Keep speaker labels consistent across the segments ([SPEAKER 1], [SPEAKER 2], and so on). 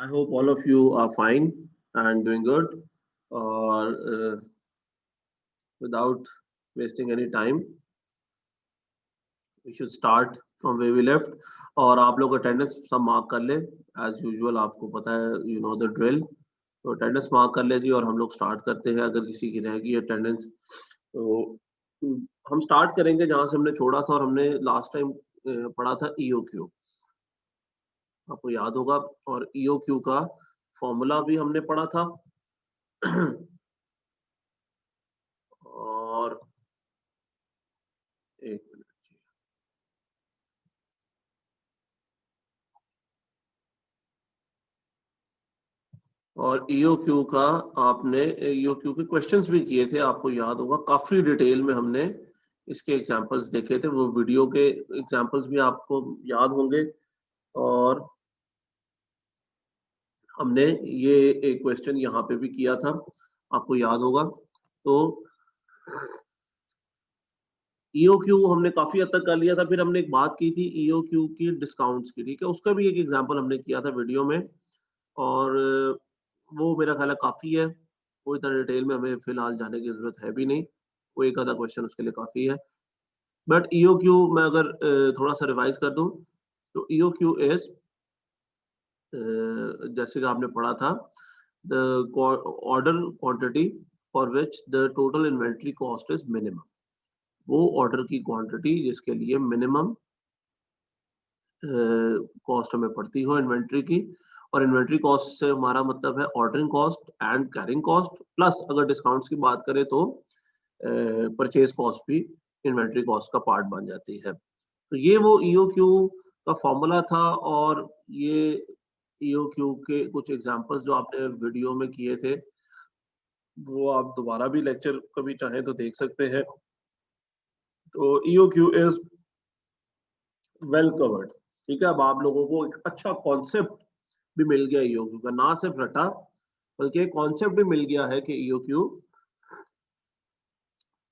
[SPEAKER 1] I hope all of you are fine and doing good. Or without wasting any time, we should start from where we left. और आप लोग attendance सब mark कर ले as usual, आपको पता है, यू नो द ड्रिल। तो अटेंडेंस मार्क कर ले जी, और हम लोग स्टार्ट करते हैं। अगर किसी की रहेगी अटेंडेंस तो हम स्टार्ट करेंगे जहां से हमने छोड़ा था, और हमने लास्ट टाइम पढ़ा था ईओक्यू, आपको याद होगा। और ईओक्यू का फॉर्मूला भी हमने पढ़ा था। और एक मिनट, और ईओक्यू का आपने ईओक्यू के क्वेश्चंस भी किए थे, आपको याद होगा। काफी डिटेल में हमने इसके एग्जांपल्स देखे थे, वो वीडियो के एग्जांपल्स भी आपको याद होंगे। और हमने ये एक क्वेश्चन यहाँ पे भी किया था, आपको याद होगा। तो ईओक्यू हमने काफी हद तक कर लिया था। फिर हमने एक बात की थी ईओक्यू की डिस्काउंट्स की, ठीक है, उसका भी एक एग्जांपल हमने किया था वीडियो में। और वो मेरा ख्याल है काफी है, कोई इतना डिटेल में हमें फिलहाल जाने की जरूरत है भी नहीं। वो एक आधा क्वेश्चन उसके लिए काफी है। बट ईओक्यू मैं अगर थोड़ा सा रिवाइज कर दूं, तो ईओक्यू इज, जैसे कि आपने पढ़ा था, the order quantity for which the total inventory cost is minimum. वो ऑर्डर की क्वांटिटी जिसके लिए मिनिमम कॉस्ट हमें पड़ती हो इन्वेंट्री की। और इन्वेंट्री कॉस्ट से हमारा मतलब है ordering cost and carrying cost, plus अगर डिस्काउंट्स की बात करें तो परचेज कॉस्ट भी इन्वेंट्री कॉस्ट का पार्ट बन जाती है। तो ये वो ईओक्यू का फॉर्मूला था। और ये ईओक्यू के कुछ एग्जांपल्स जो आपने वीडियो में किए थे, वो आप दोबारा भी लेक्चर कभी चाहें तो देख सकते हैं। तो ईओक्यू इज वेल कवर्ड, ठीक है। अब आप लोगों को एक अच्छा कॉन्सेप्ट भी मिल गया ईओक्यू का, ना सिर्फ रटा बल्कि एक कॉन्सेप्ट भी मिल गया है कि ईओक्यू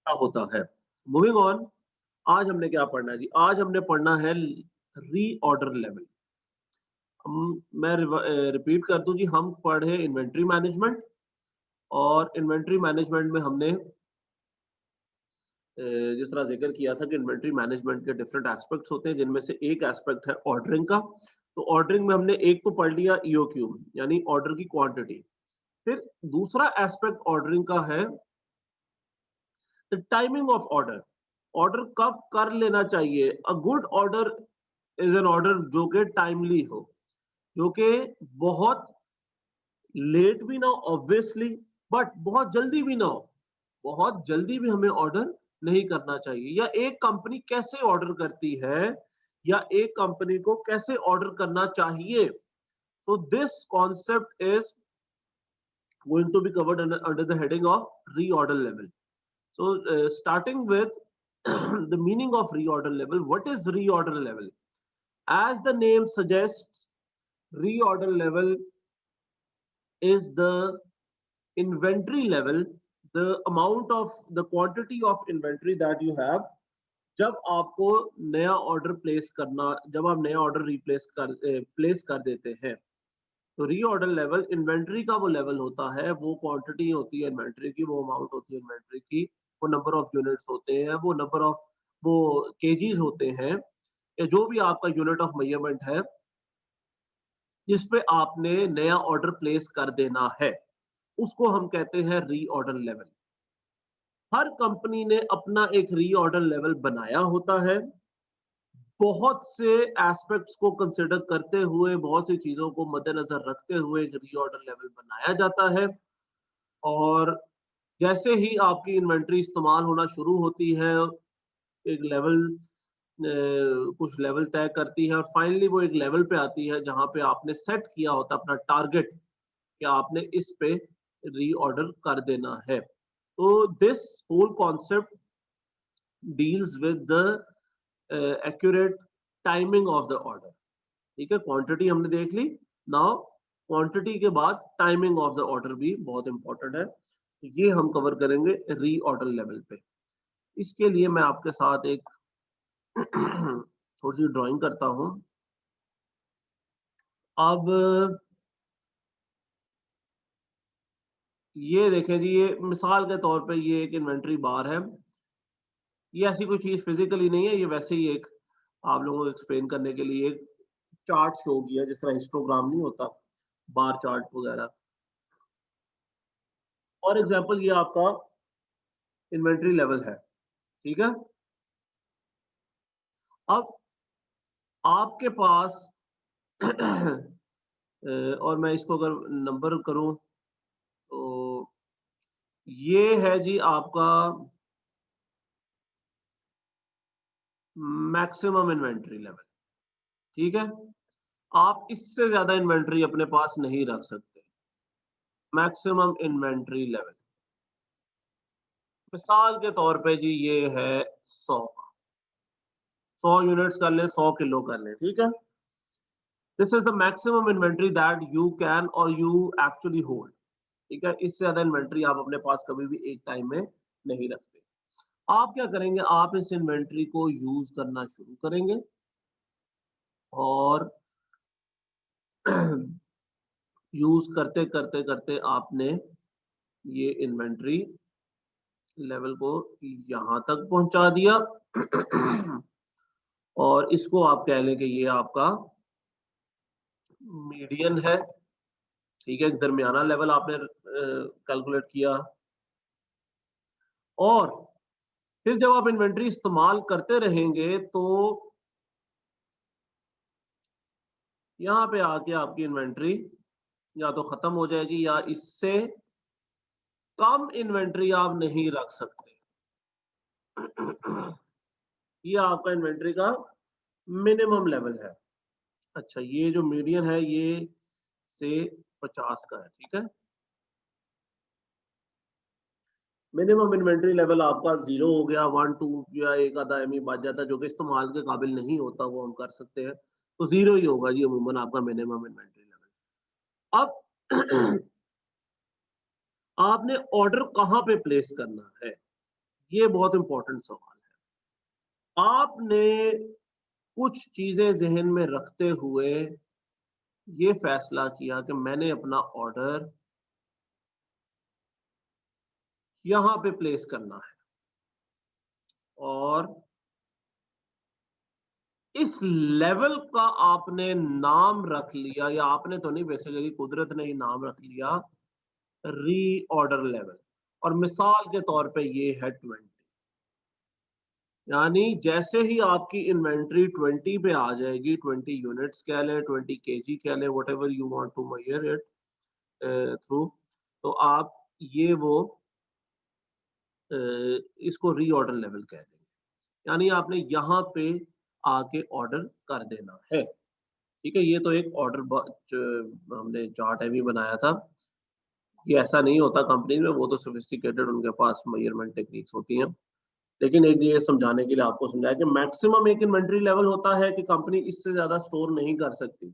[SPEAKER 1] क्या होता है। मूविंग ऑन, आज हमने क्या पढ़ना है जी? आज हमने पढ़ना है रीऑर्डर लेवल। मैं रिपीट कर दूं जी, हम पढ़े इन्वेंट्री मैनेजमेंट। और इन्वेंट्री मैनेजमेंट में हमने जिस तरह जिक्र किया था कि इन्वेंट्री मैनेजमेंट के डिफरेंट एस्पेक्ट्स होते हैं, जिनमें से एक एस्पेक्ट है ऑर्डरिंग का। तो ऑर्डरिंग में हमने एक तो पढ़ लिया ईओक्यू, यानी ऑर्डर की क्वांटिटी। फिर दूसरा एस्पेक्ट ऑर्डरिंग का है the timing of order. Order कब कर लेना चाहिए? A good order is an order जो कि टाइमली हो, जो कि बहुत लेट भी ना हो ऑब्वियसली, बट बहुत जल्दी भी ना हो। बहुत जल्दी भी हमें ऑर्डर नहीं करना चाहिए। या एक कंपनी कैसे ऑर्डर करती है, या एक कंपनी को कैसे ऑर्डर करना चाहिए। So this concept is going to be covered under the heading of reorder level. So starting with the meaning of reorder level. What is reorder level? As the name suggests, reorder level is the inventory level, the amount of the quantity of inventory that you have जब आपको नया order place करना, जब आप नया order place कर देते हैं। तो रीऑर्डर लेवल इन्वेंट्री का वो लेवल होता है, वो क्वांटिटी होती है इन्वेंट्री की, वो अमाउंट होती है इन्वेंट्री की, वो नंबर ऑफ यूनिट्स होते हैं, वो नंबर ऑफ वो केजीज होते हैं, या जो भी आपका यूनिट ऑफ मेजरमेंट है जिस पे आपने नया ऑर्डर प्लेस कर देना है, उसको हम कहते हैं रीऑर्डर लेवल। हर कंपनी ने अपना एक रीऑर्डर लेवल बनाया होता है, बहुत से एस्पेक्ट्स को कंसिडर करते हुए, बहुत सी चीजों को मद्देनजर रखते हुए एक रीऑर्डर लेवल बनाया जाता है। और जैसे ही आपकी इन्वेंट्री इस्तेमाल होना शुरू होती है, एक लेवल कुछ लेवल तय करती है, और फाइनली वो एक लेवल पे आती है जहां पे आपने सेट किया होता है अपना टारगेट कि आपने इस पे रीऑर्डर कर देना है। तो this whole concept deals with the accurate timing of the order, ठीक है। क्वांटिटी हमने देख ली। नाउ क्वांटिटी के बाद टाइमिंग ऑफ द ऑर्डर भी बहुत इंपॉर्टेंट है, तो ये हम कवर करेंगे रीऑर्डर लेवल पे। इसके लिए मैं आपके साथ एक थोड़ी सी ड्राइंग करता हूं। अब ये देखें जी, ये मिसाल के तौर पे ये एक इन्वेंटरी बार है। ये ऐसी कोई चीज फिजिकली नहीं है, ये वैसे ही एक आप लोगों को एक्सप्लेन करने के लिए एक चार्ट शो किया, जिस तरह हिस्टोग्राम नहीं होता, बार चार्ट वगैरह। और एग्जांपल ये आपका इन्वेंटरी लेवल है, ठीक है। अब आपके पास और मैं इसको अगर नंबर करूं तो ये है जी आपका मैक्सिमम इन्वेंटरी लेवल, ठीक है। आप इससे ज्यादा इन्वेंटरी अपने पास नहीं रख सकते। मैक्सिमम इन्वेंटरी लेवल मिसाल के तौर पे जी ये है 100 का, 100 यूनिट्स कर ले, 100 किलो कर ले, ठीक है। This is the maximum inventory that you can और यू एक्चुअली होल्ड, ठीक है। इससे ज्यादा इन्वेंटरी आप अपने पास कभी भी एक टाइम में नहीं रखते। आप क्या करेंगे, आप इस इन्वेंटरी को यूज करना शुरू करेंगे और यूज करते करते करते आपने ये इन्वेंटरी लेवल को यहां तक पहुंचा दिया और इसको आप कह लें कि ये आपका मीडियन है, ठीक है। एक दरमियाना लेवल आपने कैलकुलेट किया। और फिर जब आप इन्वेंटरी इस्तेमाल करते रहेंगे तो यहाँ पे आके आपकी इन्वेंटरी या तो खत्म हो जाएगी या इससे कम इन्वेंटरी आप नहीं रख सकते। ये आपका इन्वेंटरी का मिनिमम लेवल है। अच्छा, ये जो मीडियन है ये से 50 का है, ठीक है। मिनिमम इन्वेंटरी लेवल आपका 0 हो गया, 1 2 या एक आधा एमई बच जाता है जो कि इस्तेमाल के काबिल नहीं होता, वो हम कर सकते हैं। तो 0 ही होगा जी अमूमन आपका मिनिमम इन्वेंटरी लेवल। अब आपने ऑर्डर कहाँ पे प्लेस करना है, ये बहुत इंपॉर्टेंट सवाल है। आपने कुछ चीजें जहन में रखते हुए ये फैसला किया कि मैंने अपना ऑर्डर यहां पे प्लेस करना है और इस लेवल का आपने नाम रख लिया, या आपने तो नहीं, बेसिकली कुदरत ने ही नाम रख लिया, रीऑर्डर लेवल। और मिसाल के तौर पे ये है 20, यानी जैसे ही आपकी इन्वेंट्री 20 पे आ जाएगी, 20 यूनिट्स कह लें, 20 केजी कह लें, whatever you want to measure it through, तो आप ये वो इसको रीऑर्डर लेवल कह देंगे। यानी आपने यहाँ पे आके ऑर्डर कर देना है, ठीक है। ये तो एक ऑर्डर हमने चार्ट भी बनाया था। ये ऐसा नहीं होता कंपनी में, वो तो सोफिस्टिकेटेड उनके पास मेजरमेंट टेक्निक्स होती हैं। लेकिन एक ये समझाने के लिए आपको समझाया कि मैक्सिमम एक इन्वेंटरी लेवल होता है कि कंपनी इससे ज्यादा स्टोर नहीं कर सकती।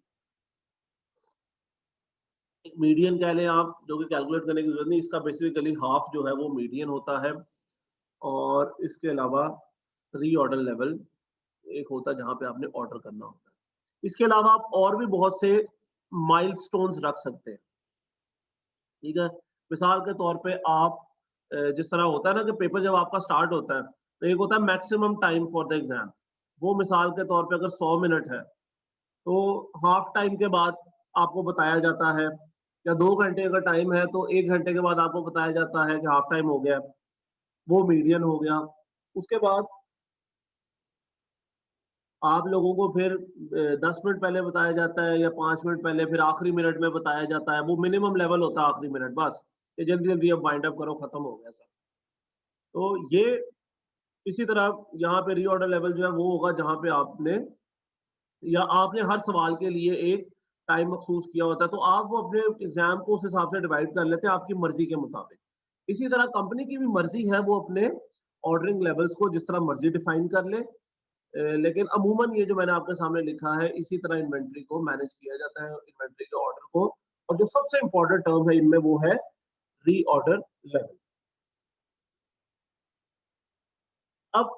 [SPEAKER 1] एक मीडियन कह लें आप, जो कि कैलकुलेट करने की जरूरत नहीं, इसका बेसिकली हाफ जो है वो मीडियन होता है। और इसके अलावा रीऑर्डर लेवल एक होता है जहां पे आपने ऑर्डर करना होता है। इसके अलावा आप और भी बहुत से माइलस्टोन्स रख सकते हैं, ठीक है। मिसाल के तौर पे आप जिस तरह होता है ना कि पेपर जब आपका स्टार्ट होता है तो एक होता है maximum time for the exam. वो मिसाल के तौर पे अगर 100 मिनट है तो हाफ टाइम के बाद आपको बताया जाता है, या 2 घंटे का टाइम है तो 1 घंटे के बाद आपको बताया जाता है कि हाफ टाइम हो गया। वो मीडियन हो गया। उसके बाद आप लोगों को फिर 10 मिनट पहले बताया जाता है या 5 मिनट पहले, फिर आखिरी मिनट में बताया जाता है। वो मिनिमम लेवल होता है आखिरी मिनट, बस ये जल्दी जल्दी अब बाइंड अप करो, खत्म हो गया सब। तो ये इसी तरह यहाँ पे रीऑर्डर लेवल जो है वो होगा जहाँ पे आपने या आपने हर सवाल के लिए एक टाइम मखसूस किया होता है, तो आप वो अपने एग्जाम को उस हिसाब से डिवाइड कर लेते हैं आपकी मर्जी के मुताबिक। इसी तरह कंपनी की भी मर्जी है, वो अपने ऑर्डरिंग लेवल्स को जिस तरह मर्जी डिफाइन कर ले। लेकिन अमूमन ये जो मैंने आपके सामने लिखा है, इसी तरह इन्वेंट्री को मैनेज किया जाता है, इन्वेंट्री के ऑर्डर को। और जो सबसे इंपॉर्टेंट टर्म है इनमें वो है रीऑर्डर लेवल। अब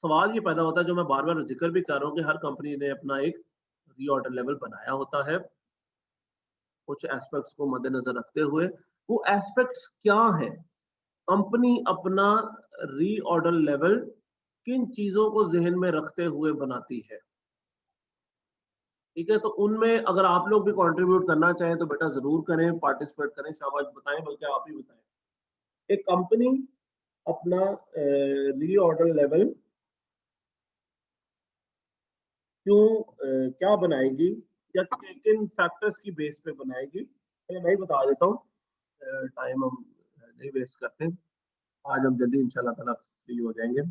[SPEAKER 1] सवाल ये पैदा होता है, जो मैं बार बार जिक्र भी कर रहा हूँ, कि हर कंपनी ने अपना एक रीऑर्डर लेवल बनाया होता है कुछ एस्पेक्ट्स को मद्देनजर रखते हुए। वो एस्पेक्ट्स क्या है, कंपनी अपना रीऑर्डर लेवल किन चीजों को जहन में रखते हुए बनाती है। ठीक है, तो उनमें अगर आप लोग भी कंट्रीब्यूट करना चाहें तो बेटा जरूर करें, पार्टिसिपेट करें, शाबाश बताएं, बल्कि आप ही बताएं। एक कंपनी अपना रीऑर्डर लेवल क्यों क्या बनाएगी या किन फैक्टर्स की बेस पे बनाएगी, मैं ही बता देता हूँ, टाइम हम नहीं वेस्ट करते, आज हम जल्दी इंशाल्लाह ताला फ्री हो जाएंगे।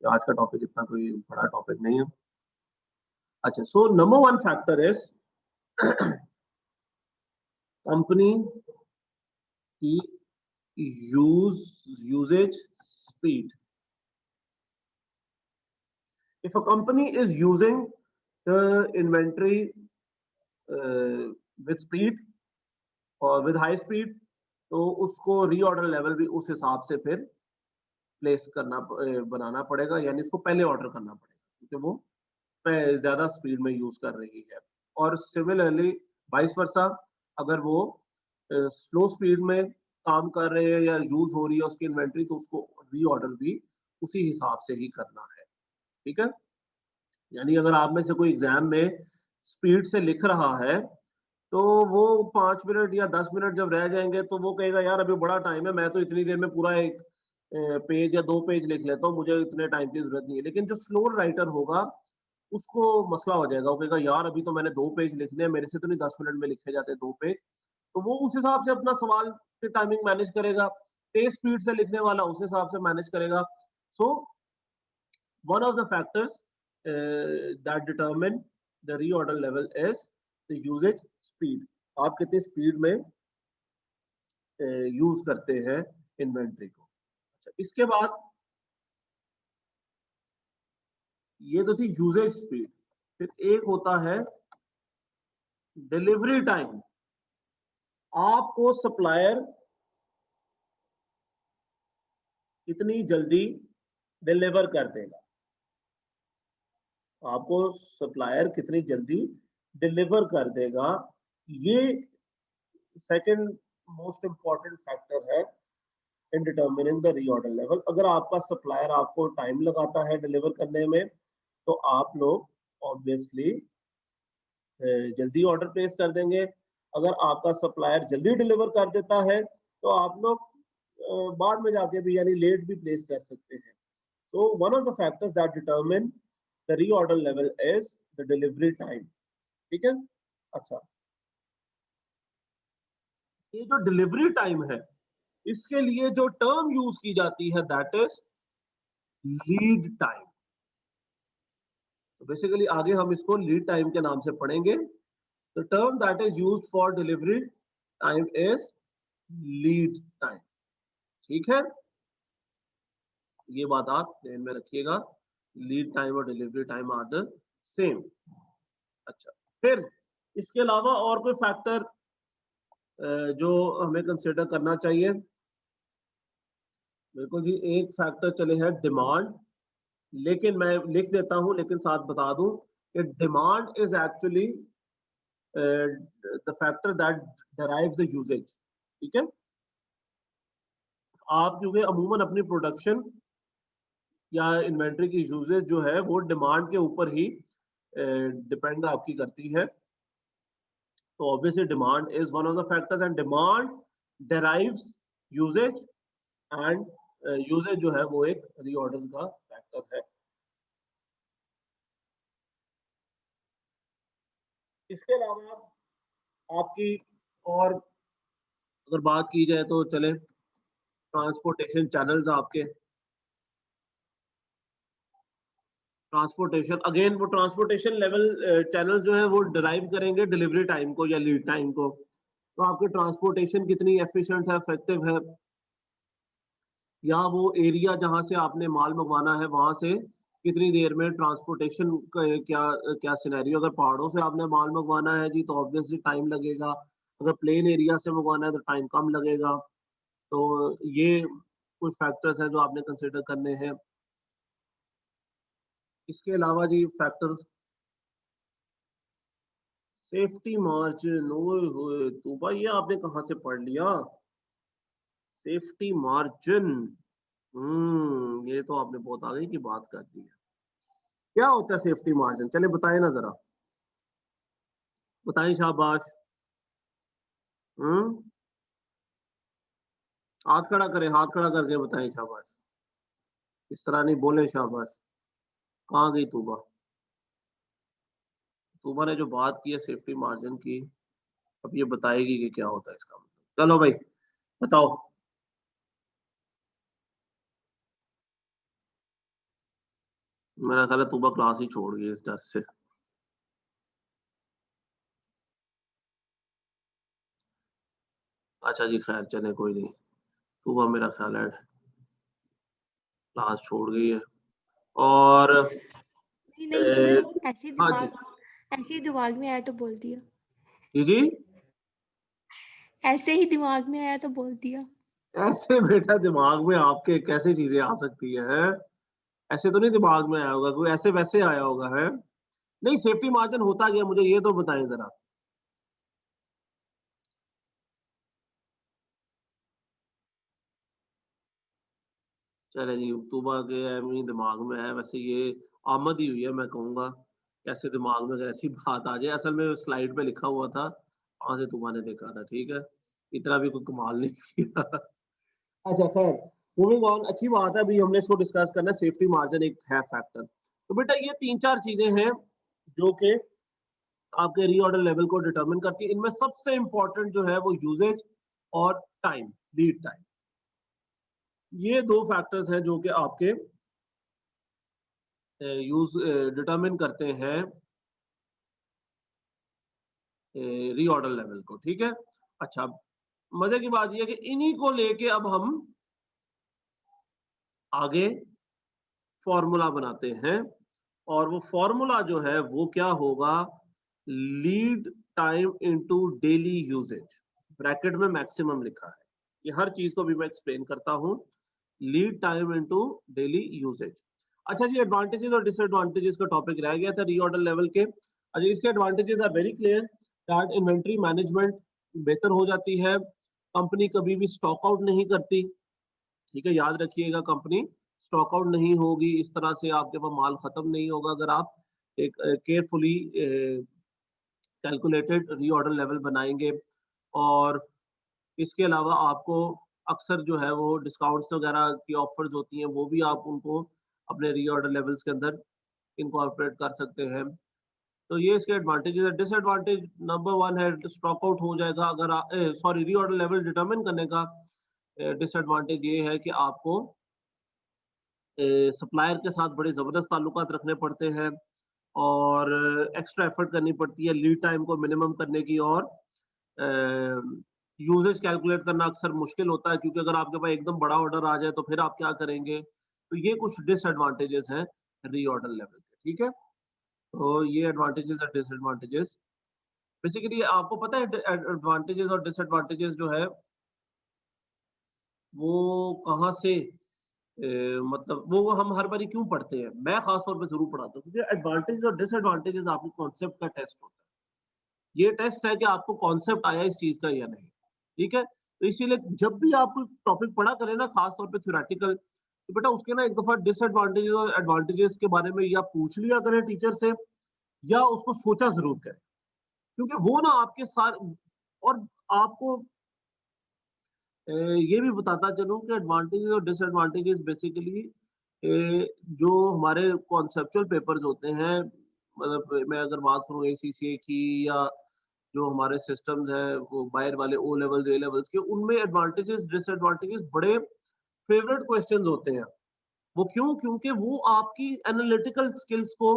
[SPEAKER 1] आज का टॉपिक इतना कोई बड़ा टॉपिक नहीं है। अच्छा, so number one factor is company की usage speed. If a company is using the inventory with speed और with high speed, तो उसको रीऑर्डर लेवल भी उस हिसाब से फिर प्लेस करना बनाना पड़ेगा, यानी इसको पहले ऑर्डर करना पड़ेगा क्योंकि वो ज्यादा स्पीड में यूज कर रही है। और सिमिलरली वाइस वर्सा, अगर वो स्लो स्पीड में काम कर रहे हैं या यूज हो रही है उसकी इन्वेंट्री, तो उसको रीऑर्डर भी उसी हिसाब से ही करना है। ठीक है, यानी अगर आप में से कोई एग्जाम में स्पीड से लिख रहा है तो वो 5 मिनट या 10 मिनट जब रह जाएंगे तो वो कहेगा यार अभी बड़ा टाइम है, मैं तो इतनी देर में पूरा एक पेज या 2 पेज लिख लेता हूँ, मुझे इतने टाइम की जरूरत नहीं है। लेकिन जो स्लो राइटर होगा उसको मसला हो जाएगा, वो कहेगा यार अभी तो मैंने 2 पेज लिखने हैं, मेरे से तो नहीं 10 मिनट में लिखे जाते 2 पेज। तो वो उस हिसाब से अपना सवाल की टाइमिंग मैनेज करेगा, तेज स्पीड से लिखने वाला उस हिसाब से मैनेज करेगा। सो one of the factors that determine the reorder level is the usage speed. आप कितनी स्पीड में यूज करते हैं इन्वेंट्री को। अच्छा, इसके बाद ये तो थी यूजेज स्पीड, फिर एक होता है डिलीवरी टाइम। आपको सप्लायर कितनी जल्दी डिलीवर कर देगा, आपको सप्लायर कितनी जल्दी डिलीवर कर देगा, ये सेकंड मोस्ट इंपॉर्टेंट फैक्टर है इन डिटर्मिनिंग द रीऑर्डर लेवल। अगर आपका सप्लायर आपको टाइम लगाता है डिलीवर करने में तो आप लोग ऑब्वियसली जल्दी ऑर्डर प्लेस कर देंगे। अगर आपका सप्लायर जल्दी डिलीवर कर देता है तो आप लोग बाद में जाके भी यानी लेट भी प्लेस कर सकते हैं। So one of the factors that determine the reorder level is the delivery time. ठीक है, अच्छा, ये जो डिलीवरी टाइम है इसके लिए जो टर्म यूज की जाती है दैट इज लीड टाइम। तो बेसिकली आगे हम इसको लीड टाइम के नाम से पढ़ेंगे। The term that is used for delivery time is lead time. ठीक है, ये बात आप ध्यान में रखिएगा, लीड टाइम और delivery time are the same. अच्छा, फिर इसके अलावा और कोई फैक्टर जो हमें कंसिडर करना चाहिए। बिल्कुल जी, एक फैक्टर चले है डिमांड, लेकिन मैं लिख देता हूं लेकिन साथ बता दूं कि demand is actually the factor that derives the usage. ठीक है, आप क्योंकि अमूमन अपनी प्रोडक्शन या इन्वेंट्री की यूजेज जो है वो डिमांड के ऊपर ही डिपेंड आपकी करती है। तो obviously demand is one of the factors and demand derives usage, and usage जो है वो एक रीऑर्डर का फैक्टर है। इसके अलावा आपकी और अगर बात की जाए तो चले ट्रांसपोर्टेशन चैनल्स आपके, ट्रांसपोर्टेशन अगेन वो ट्रांसपोर्टेशन लेवल चैनल जो है वो डिराइव करेंगे डिलीवरी टाइम को या लीड टाइम को। तो आपकी ट्रांसपोर्टेशन कितनी एफिशिएंट है, इफेक्टिव है, या वो एरिया जहां से आपने माल मंगवाना है वहां से कितनी देर में ट्रांसपोर्टेशन क्या क्या सिनेरियो। अगर पहाड़ों से आपने माल मंगवाना है जी तो ऑब्वियसली टाइम लगेगा, अगर प्लेन एरिया से मंगवाना है तो टाइम कम लगेगा। तो ये कुछ फैक्टर्स हैं जो आपने कंसिडर करने हैं। इसके अलावा जी फैक्टर सेफ्टी मार्जिन, ओए होए तो भाई ये आपने कहाँ से पढ़ लिया? सेफ्टी मार्जिन, ये तो आपने बहुत आगे की बात कर दी है। क्या होता है सेफ्टी मार्जिन? चले बताएं ना जरा, बताएं शाबाश। हम्म हाथ खड़ा करें, हाथ खड़ा करके बताएं शाबाश। इस तरह नहीं बोले शाबाश। कहाँ गई तूबा? तूबा ने जो बात की है सेफ्टी मार्जिन की, अब ये बताएगी कि क्या होता है इसका मतलब। चलो भाई बताओ। मेरा ख्याल है तूबा क्लास ही छोड़ गई इस डर से। अच्छा जी खैर चले कोई नहीं। तूबा मेरा ख्याल है क्लास छोड़ गई है। और
[SPEAKER 2] नहीं नहीं सर,
[SPEAKER 1] हाँ जी।
[SPEAKER 2] ऐसे ही दिमाग में आया तो बोल दिया।
[SPEAKER 1] जी जी।
[SPEAKER 2] ऐसे ही दिमाग में आया तो बोल दिया।
[SPEAKER 1] ऐसे बेटा दिमाग में आपके कैसे चीजें आ सकती है? ऐसे तो नहीं दिमाग में आया होगा, कोई ऐसे वैसे आया होगा है? नहीं सेफ्टी मार्जिन होता क्या, मुझे ये तो बताएं जरा। चले जी तूबा के एमी दिमाग में है, वैसे ये आमद ही हुई है मैं कहूंगा। कैसे दिमाग में ऐसी बात आ जाए, असल में स्लाइड पे लिखा हुआ था, वहां से तूबा ने देखा था, ठीक है। इतना भी कोई कमाल नहीं किया। अच्छा खैर, मूविंग ऑन, अच्छी बात है, अभी हमने इसको डिस्कस करना है, सेफ्टी मार्जिन एक है फैक्टर। तो बेटा ये तीन चार चीजें हैं जो कि आपके रीऑर्डर लेवल को डिटरमिन करती है। इनमें सबसे इंपॉर्टेंट जो है वो यूजेज और टाइम, लीड टाइम। ये दो फैक्टर्स हैं जो कि आपके यूज डिटरमिन करते हैं रीऑर्डर लेवल को, ठीक है। अच्छा, मजे की बात यह है कि इन्हीं को लेके अब हम आगे फॉर्मूला बनाते हैं, और वो फॉर्मूला जो है वो क्या होगा, lead time into daily usage, bracket में मैक्सिमम लिखा है। ये हर चीज को भी मैं एक्सप्लेन करता हूं, lead time into daily usage. अच्छा जी, एडवांटेजेस और डिसएडवांटेजेस का टॉपिक रह गया था रीऑर्डर लेवल के। अच्छा, इसके advantages are very clear, that inventory management बेहतर हो जाती है, कंपनी कभी भी स्टॉक आउट नहीं करती, ठीक है, याद रखिएगा, कंपनी स्टॉक आउट नहीं होगी, इस तरह से आपके पास माल खत्म नहीं होगा अगर आप एक केयरफुली कैलकुलेटेड रीऑर्डर लेवल बनाएंगे। और इसके अलावा आपको अक्सर जो है वो डिस्काउंट्स वगैरह की ऑफर्स होती हैं, वो भी आप उनको अपने रीऑर्डर लेवल्स के अंदर इनकॉर्पोरेट कर सकते हैं। तो ये इसके एडवांटेजेस है। डिसएडवांटेज नंबर वन है, स्टॉक आउट हो जाएगा अगर सॉरी, रीऑर्डर लेवल डिटरमिन करने का डिसएडवांटेज ये है कि आपको सप्लायर के साथ बड़े ज़बरदस्त ताल्लुकात रखने पड़ते हैं, और एक्स्ट्रा एफर्ट करनी पड़ती है लीड टाइम को मिनिमम करने की, और यूजेज कैलकुलेट करना अक्सर मुश्किल होता है, क्योंकि अगर आपके पास एकदम बड़ा ऑर्डर आ जाए तो फिर आप क्या करेंगे। तो ये कुछ डिसएडवांटेजेस हैं रीऑर्डर लेवल के, ठीक है। तो ये एडवांटेजेस और डिसएडवांटेजेस, बेसिकली आपको पता है एडवांटेजेस और डिसएडवांटेजेस जो है वो कहाँ से मतलब वो हम हर बारी क्यों पढ़ते हैं, मैं खास तौर पे जरूर पढ़ाता हूँ, क्योंकि एडवांटेज और डिसएडवांटेजेस आपके कॉन्सेप्ट का टेस्ट होता है। ये टेस्ट है कि आपको कॉन्सेप्ट आया इस चीज का या नहीं, ठीक है। तो इसीलिए जब भी आप कोई टॉपिक पढ़ा करें ना, खास तौर पे थ्योरेटिकल, तो बेटा उसके ना एक दफा डिसएडवांटेजेस और एडवांटेजेस के बारे में या पूछ लिया करें टीचर से, या उसको सोचा जरूर करें, क्योंकि वो ना आपके साथ, और आपको ये भी बताता चलूं कि एडवांटेजेस और डिसएडवांटेजेस बेसिकली जो हमारे कॉन्सेप्चुअल पेपर्स होते हैं, मतलब मैं अगर बात करूं एसीसीए की, या जो हमारे सिस्टम्स हैं वो बाहर वाले ओ लेवल्स ए लेवल्स के, उनमें एडवांटेजेस डिसएडवांटेजेस बड़े फेवरेट क्वेश्चंस होते हैं। वो क्यों? क्योंकि वो आपकी एनालिटिकल स्किल्स को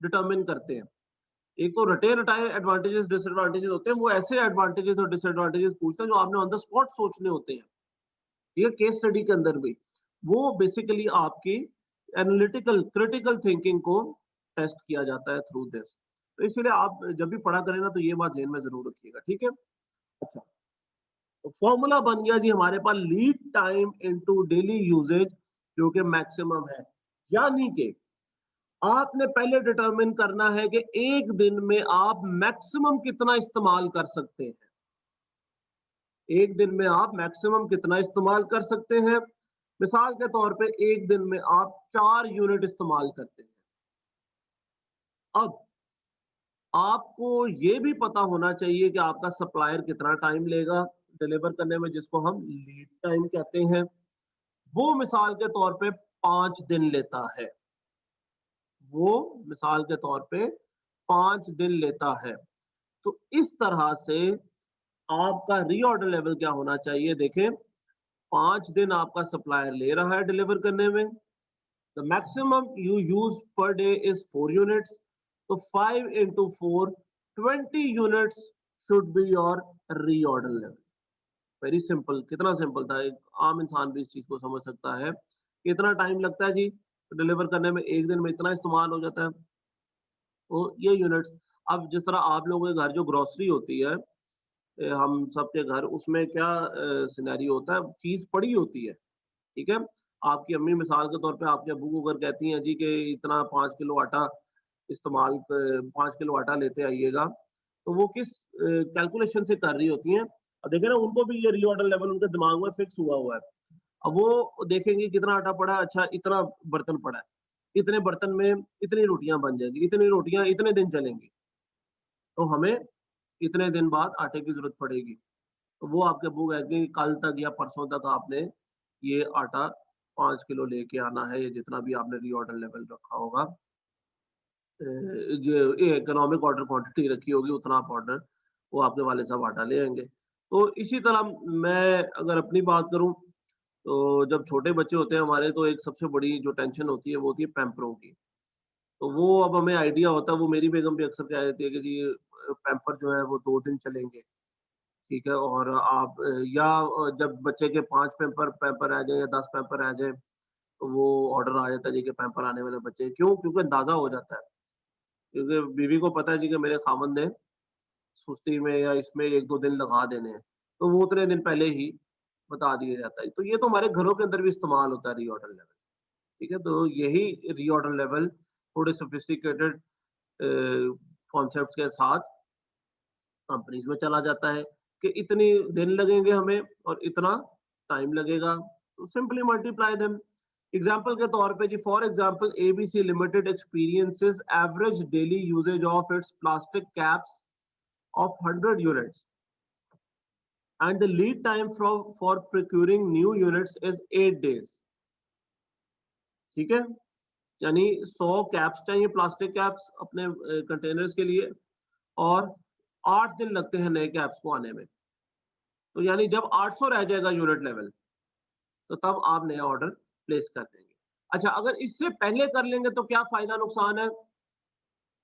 [SPEAKER 1] डिटरमिन करते हैं। एक तो रटे रटाए एडवांटेजेस डिसएडवांटेजेस होते हैं, वो ऐसे एडवांटेजेस और डिसएडवांटेजेस पूछते हैं जो आपने ऑन द स्पॉट सोचने होते हैं, ये केस स्टडी के अंदर भी। वो बेसिकली आपकी एनालिटिकल क्रिटिकल थिंकिंग को टेस्ट किया जाता है थ्रू दिस। तो इसीलिए आप जब भी पढ़ा करें ना, तो ये बात ध्यान में जरूर रखिएगा, ठीक है। अच्छा, तो फॉर्मूला बन गया जी हमारे पास, lead time into daily usage, जो कि मैक्सिमम है, यानी कि आपने पहले डिटरमिन करना है कि एक दिन में आप मैक्सिमम कितना इस्तेमाल कर सकते हैं। एक दिन में आप मैक्सिमम कितना इस्तेमाल कर सकते हैं। मिसाल के तौर पे एक दिन में आप 4 यूनिट इस्तेमाल करते हैं। अब आपको ये भी पता होना चाहिए कि आपका सप्लायर कितना टाइम लेगा डिलीवर करने में, जिसको हम लीड टाइम कहते हैं। वो मिसाल के तौर पे 5 दिन लेता है। वो मिसाल के तौर पे 5 दिन लेता है। तो इस तरह से आपका रीऑर्डर लेवल क्या होना चाहिए? देखें, 5 दिन आपका सप्लायर ले रहा है डिलीवर करने में। The maximum you use per day is 4 units. तो 5 into 4, 20 units should be your reorder level. Very simple. कितना सिंपल था, एक आम इंसान भी इस चीज को समझ सकता है। कितना टाइम लगता है जी डिलीवर करने में? एक दिन में इतना इस्तेमाल हो जाता है। तो ये यूनिट्स, अब जिस तरह आप लोगों के घर जो ग्रोसरी होती है, हम सबके घर, उसमें क्या सिनेरियो होता है, चीज पड़ी होती है, ठीक है। आपकी अम्मी मिसाल के तौर पे आपके अब्बू को अगर कहती हैं जी कि इतना 5 किलो आटा 5 किलो आटा लेते आइएगा, तो वो किस कैलकुलेशन से कर रही होती हैं। और देखें ना, उनको भी ये रीऑर्डर लेवल उनके दिमाग में फिक्स हुआ हुआ है। अब वो देखेंगे कितना आटा पड़ा है, अच्छा इतना बर्तन पड़ा है, इतने बर्तन में इतनी रोटियां बन जाएंगी, इतनी रोटियां इतने दिन चलेंगी, तो हमें इतने दिन बाद आटे की जरूरत पड़ेगी। तो वो आपके अब्बू कहेंगे कि कल तक या परसों तक आपने ये आटा 5 किलो लेके आना है, या जितना भी आपने रीऑर्डर लेवल रखा होगा, जो इकोनॉमिक ऑर्डर क्वांटिटी रखी होगी, उतना आप ऑर्डर, वो आपके वाले साहब आटा ले आएंगे। तो इसी तरह मैं अगर अपनी बात करूं, तो जब छोटे बच्चे होते हैं हमारे, तो एक सबसे बड़ी जो टेंशन होती है वो होती है पैम्परों की। तो वो अब हमें आइडिया होता है, वो मेरी बेगम भी अक्सर कह देती है कि जी पैम्पर जो है वो 2 दिन चलेंगे, ठीक है। और आप या जब बच्चे के 5 पैम्पर आ जाए या 10 पैम्पर आ जाए, तो वो ऑर्डर आ जाता है जी कि पैम्पर आने वाले बच्चे, क्यों? क्योंकि अंदाजा हो जाता है, क्योंकि बीवी को पता है जी कि मेरे खामन ने सुस्ती में या इसमें 1-2 दिन लगा देने हैं, तो वो उतने दिन पहले ही बता दिया जाता है। तो ये तो हमारे घरों के अंदर भी इस्तेमाल होता है रीऑर्डर लेवल, ठीक है। तो यही रीऑर्डर लेवल थोड़े सोफिस्टिकेटेड कॉन्सेप्ट्स के साथ कंपनीज में चला जाता है कि इतनी दिन लगेंगे हमें और इतना टाइम लगेगा, तो सिंपली मल्टीप्लाई देम। एग्जांपल के तौर पे जी, for example ABC limited experiences average daily usages of its plastic caps of 100 units, and the lead time for procuring new units is 8 days। ठीक है, यानी 100 कैप्स चाहिए, प्लास्टिक कैप्स अपने containers के लिए, और 8 दिन लगते हैं नए कैप्स को आने में। तो यानी जब 800 रह जाएगा यूनिट लेवल, तो तब आप नया ऑर्डर प्लेस कर देंगे। अच्छा, अगर इससे पहले कर लेंगे तो क्या फायदा नुकसान है?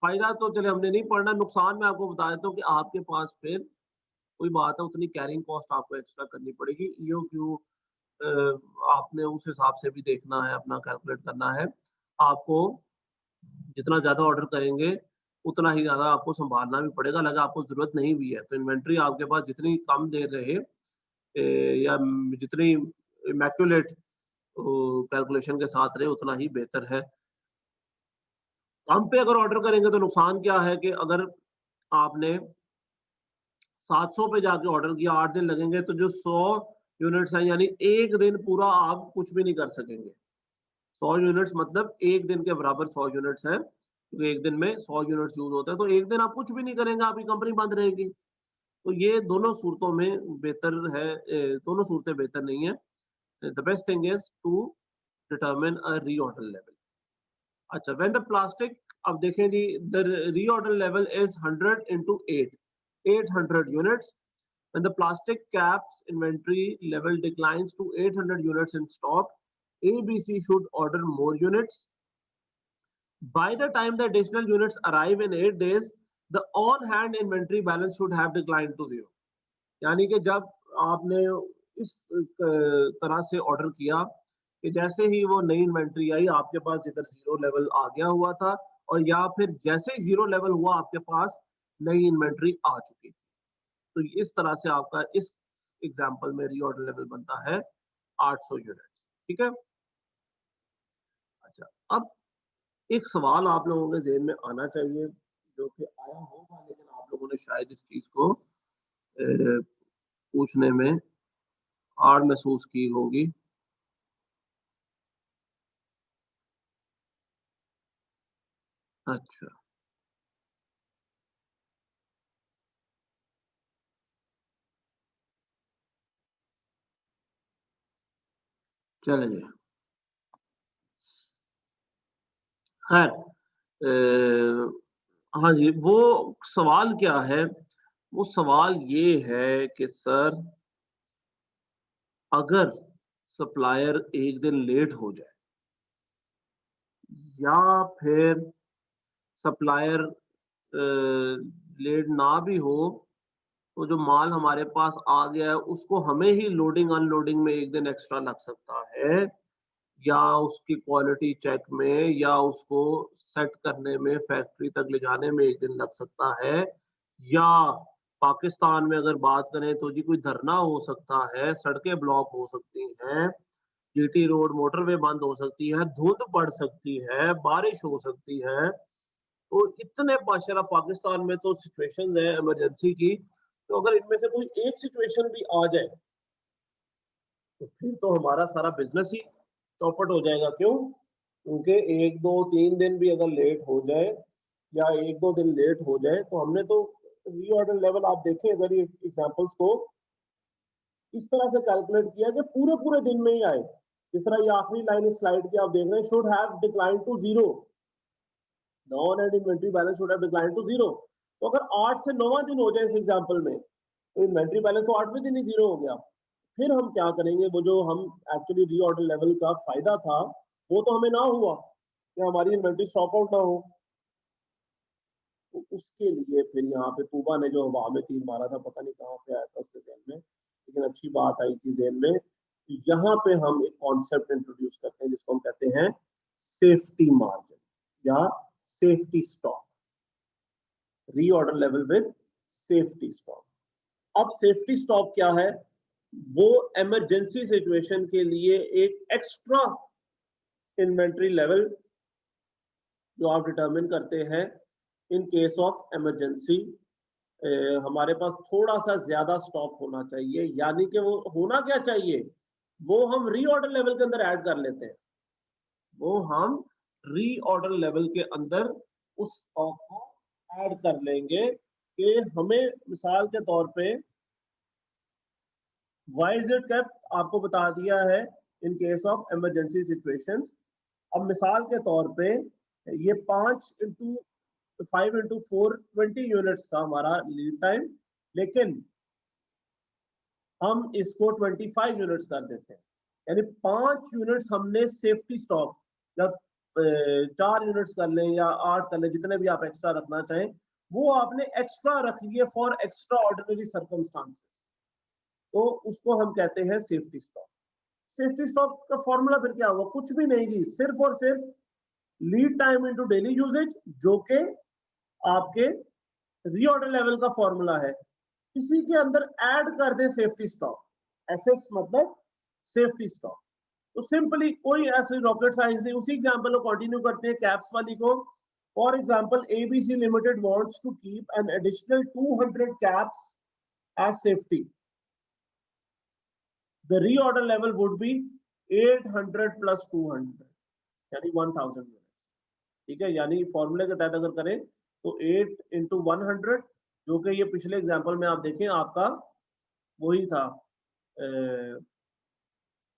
[SPEAKER 1] फायदा तो चले हमने नहीं पढ़ना, नुकसान मैं आपको बता देता हूँ कि आपके पास फिर कोई बात है, उतनी कैरिंग कॉस्ट आपको एक्स्ट्रा करनी पड़ेगी। ईओक्यू आपने उस हिसाब से भी देखना है, अपना कैलकुलेट करना है। आपको जितना ज़्यादा ऑर्डर करेंगे, उतना ही ज़्यादा आपको सँभालना भी पड़ेगा। अगर आपको ज़रूरत नहीं भी है, तो इन्वेंटरी आपके पास जितनी कम देर रहे, या जितनी इमैक्युलेट कैलकुलेशन के साथ रहे, उतना ही बेहतर है। कम पे अगर ऑर्डर करेंगे तो नुकसान क्या है कि अगर आपने 700 पे जाके ऑर्डर किया, 8 दिन लगेंगे, तो जो 100 यूनिट्स हैं, यानी 1 दिन पूरा आप कुछ भी नहीं कर सकेंगे। 100 यूनिट्स मतलब 1 दिन के बराबर 100 यूनिट्स हैं, क्योंकि 1 दिन में 100 यूनिट्स यूज़ होता है, तो 1 दिन आप कुछ भी नहीं करेंगे, आपकी कंपनी बंद रहेगी। तो ये दोनों सूरतों में बेहतर है, दोनों सूरतें बेहतर नहीं है। The best thing is to determine a reorder level. अच्छा, व्हेन द प्लास्टिक, अब देखें जी, the reorder level is 100 into 8, 800 units. When the plastic caps inventory level declines to 800 units in stock, ABC should order more units. By the time the additional units arrive in 8 days, the on-hand inventory balance should have declined to 0। यानी कि जब आपने इस तरह से order किया कि जैसे ही वो नई इन्वेंट्री आई, आपके पास इधर जीरो लेवल आ गया हुआ था, और या फिर जैसे ही जीरो लेवल हुआ, आपके पास नई इन्वेंट्री आ चुकी थी। तो इस तरह से आपका इस एग्जांपल में रीऑर्डर लेवल बनता है 800 यूनिट्स, ठीक है। अच्छा, अब एक सवाल आप लोगों के ज़हन में आना चाहिए, जो कि आया होगा लेकिन आप लोगों ने शायद इस चीज़ को पूछने में हार्ड महसूस की होगी। अच्छा, चलिए। खैर हाँ जी, वो सवाल क्या है? वो सवाल ये है कि सर अगर सप्लायर एक दिन लेट हो जाए या फिर सप्लायर लेट ना भी हो, तो जो माल हमारे पास आ गया है उसको हमें ही लोडिंग अनलोडिंग में एक दिन एक्स्ट्रा लग सकता है, या उसकी क्वालिटी चेक में, या उसको सेट करने में, फैक्ट्री तक ले जाने में एक दिन लग सकता है, या पाकिस्तान में अगर बात करें तो जी कोई धरना हो सकता है, सड़कें ब्लॉक हो सकती हैं, जीटी रोड मोटरवे बंद हो सकती है, धुंध पड़ सकती है, बारिश हो सकती है। तो इतने माशाल्लाह पाकिस्तान में तो सिचुएशंस है इमरजेंसी की, तो अगर इनमें से कोई एक सिचुएशन भी आ जाए तो फिर तो हमारा सारा बिजनेस ही चौपट हो जाएगा। क्यों? क्योंकि 1, 2, 3 दिन भी अगर लेट हो जाए या 1-2 दिन लेट हो जाए तो हमने तो रीऑर्डर लेवल आप देखें अगर ये एग्जांपल्स को इस तरह से कैलकुलेट किया कि पूरे-पूरे दिन में ही आए। जिस तरह ये आखिरी लाइन इस स्लाइड की आप देख रहे हैं, should have decline to 0। The on hand inventory balance should have decline to 0। तो अगर 8 से 9वां दिन हो जाए इस एग्जांपल में, तो इन्वेंटरी बैलेंस तो 8वें दिन ही 0 हो गया। फिर हम क्या करेंगे? वो जो हम एक्चुअली रीऑर्डर लेवल का फायदा था, वो तो हमें ना हुआ कि हमारी इन्वेंटरी स्टॉक आउट ना हो। तो उसके लिए फिर यहाँ पे तूबा ने जो हवा में तीर मारा था, पता नहीं कहाँ से आया था उसके ज़हन में, लेकिन अच्छी बात आई थी ज़हन में। यहाँ पे हम एक कॉन्सेप्ट इंट्रोड्यूस करते हैं जिसको हम कहते हैं सेफ्टी मार्जिन या safety stock, reorder level with safety stock. अब सेफ्टी स्टॉक क्या है? वो इमरजेंसी सिचुएशन के लिए एक एक्स्ट्रा इन्वेंटरी लेवल जो आप डिटरमिन करते हैं इन केस ऑफ इमरजेंसी। हमारे पास थोड़ा सा ज्यादा स्टॉक होना चाहिए, यानी कि वो होना क्या चाहिए? वो हम रीऑर्डर लेवल के अंदर ऐड कर लेते हैं। वो हम रीऑर्डर लेवल के अंदर उस स्टॉक को ऐड कर लेंगे कि हमें मिसाल के तौर पे वाई इज इट केप्ट आपको बता दिया है in case of emergency situations. अब मिसाल के तौर पे ये 5 into 20 यूनिट्स था हमारा लीड टाइम, लेकिन हम इसको 25 यूनिट्स कर देते हैं, यानी 5 यूनिट्स हमने सेफ्टी स्टॉक, या 4 यूनिट्स कर लें या 8 कर लें, जितने भी आप एक्स्ट्रा रखना चाहें, वो आपने एक्स्ट्रा रख लिए फॉर एक्स्ट्रा ऑर्डिनरी सर्कमस्टांसेस। तो उसको हम कहते हैं सेफ्टी स्टॉक। सेफ्टी स्टॉक का फॉर्मूला फिर क्या होगा? कुछ भी नहीं जी, सिर्फ और सिर्फ lead time into daily usage, जो कि आपके रीऑर्डर लेवल का फॉर्मूला है, इसी के अंदर ऐड कर दें सेफ्टी स्टॉक। एसएस मतलब सेफ्टी स्टॉक। तो सिंपली कोई ऐसी रॉकेट साइंस नहीं, उसी एग्जांपल को कंटिन्यू करते हैं कैप्स वाली को। For example ABC limited wants to keep an additional 200 caps as safety. The reorder level would be 800 plus 200, यानी 1000 यूनिट्स। ठीक है, यानी फॉर्मूले के तहत अगर करें तो 8 into 100, जो कि ये पिछले एग्जांपल में आप देखें आपका वही था,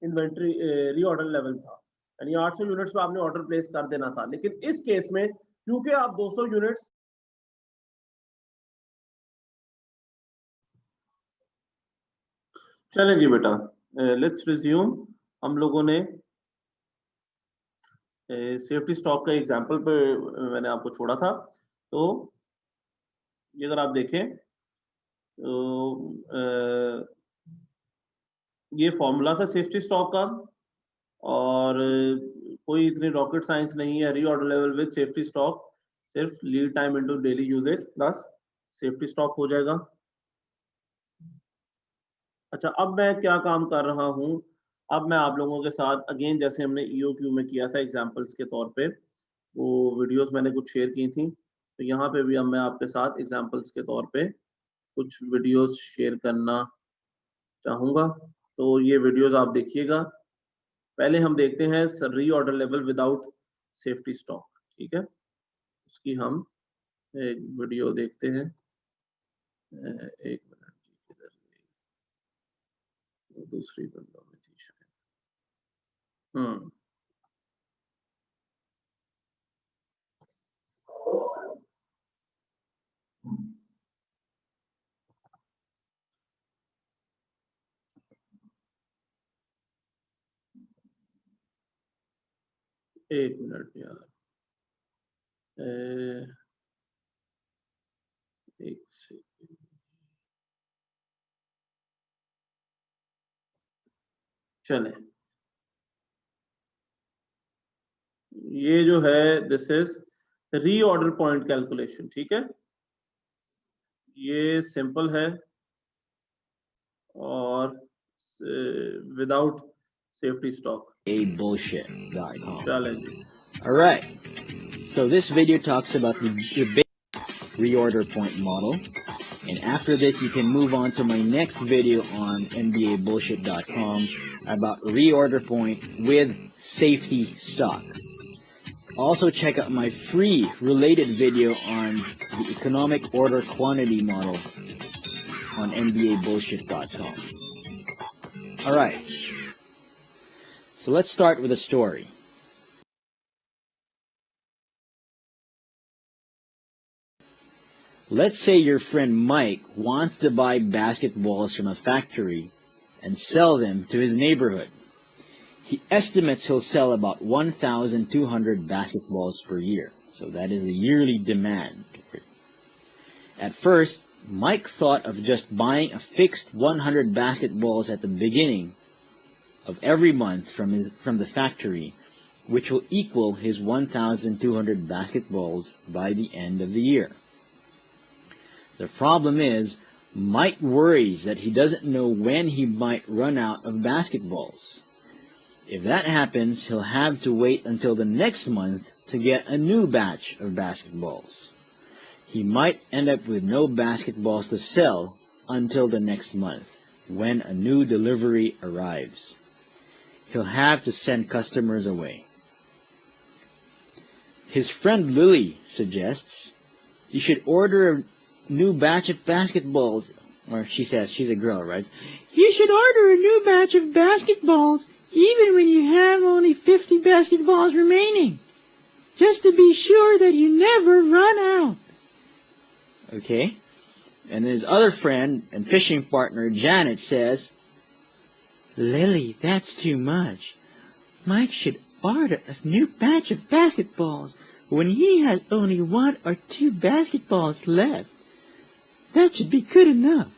[SPEAKER 1] इन्वेंट्री रीऑर्डर लेवल था, यानी 800 यूनिट्स पे आपने ऑर्डर प्लेस कर देना था। लेकिन इस केस में क्योंकि आप 200 यूनिट्स, चले जी बेटा, लेट्स रिज्यूम। हम लोगों ने सेफ्टी स्टॉक का एग्जांपल पे मैंने आपको छोड़ा था। तो ये अगर आप देखें तो ये फॉर्मूला था सेफ्टी स्टॉक का, और कोई इतनी रॉकेट साइंस नहीं है। Reorder level with safety stock सिर्फ lead time into daily usages plus safety stock हो जाएगा। अच्छा, अब मैं क्या काम कर रहा हूँ? अब मैं आप लोगों के साथ अगेन जैसे हमने ईओक्यू में किया था एग्जांपल्स के तौर पे, वो वीडियोस मैंने कुछ शेयर की थी, तो यहाँ पे भी अब मैं आपके साथ एग्जांपल्स के तौर पे कुछ वीडियोस शेयर करना चाहूँगा। तो ये वीडियोस आप देखिएगा। पहले हम देखते हैं reorder level without safety stock, ठीक है? उसकी हम एक वीडियो देखते हैं। एक मिनट, किधर गई? वो दूसरी विंडो में थी शायद। एक मिनट यार, एक सेकंड। चले, ये जो है this is reorder point calculation, ठीक है? ये सिंपल है और विदाउट सेफ्टी स्टॉक।
[SPEAKER 3] Bullshit.com.
[SPEAKER 1] चलेंगे।
[SPEAKER 3] All right. So this video talks about the basic reorder point model. And after this, you can move on to my next video on MBAbullshit.com about reorder point with safety stock. Also check out my free related video on the economic order quantity model on MBAbullshit.com. All right. So let's start with a story. Let's say your friend Mike wants to buy basketballs from a factory and sell them to his neighborhood. He estimates he'll sell about 1,200 basketballs per year. So that is the yearly demand. At first, Mike thought of just buying a fixed 100 basketballs at the beginning of every month from the factory, which will equal his 1,200 basketballs by the end of the year. The problem is, Mike worries that he doesn't know when he might run out of basketballs. If that happens, he'll have to wait until the next month to get a new batch of basketballs. He might end up with no basketballs to sell until the next month, when a new delivery arrives. He'll have to send customers away. His friend Lily suggests, you should order a new batch of basketballs, or she says, she's a girl, right? You should order a new batch of basketballs even when you have only 50 basketballs remaining, just to be sure that you never run out. Okay? And his other friend and fishing partner, Janet, says, Lily, that's too much. Mike should order a new batch of basketballs when he has only 1 or 2 basketballs left. That should be good enough.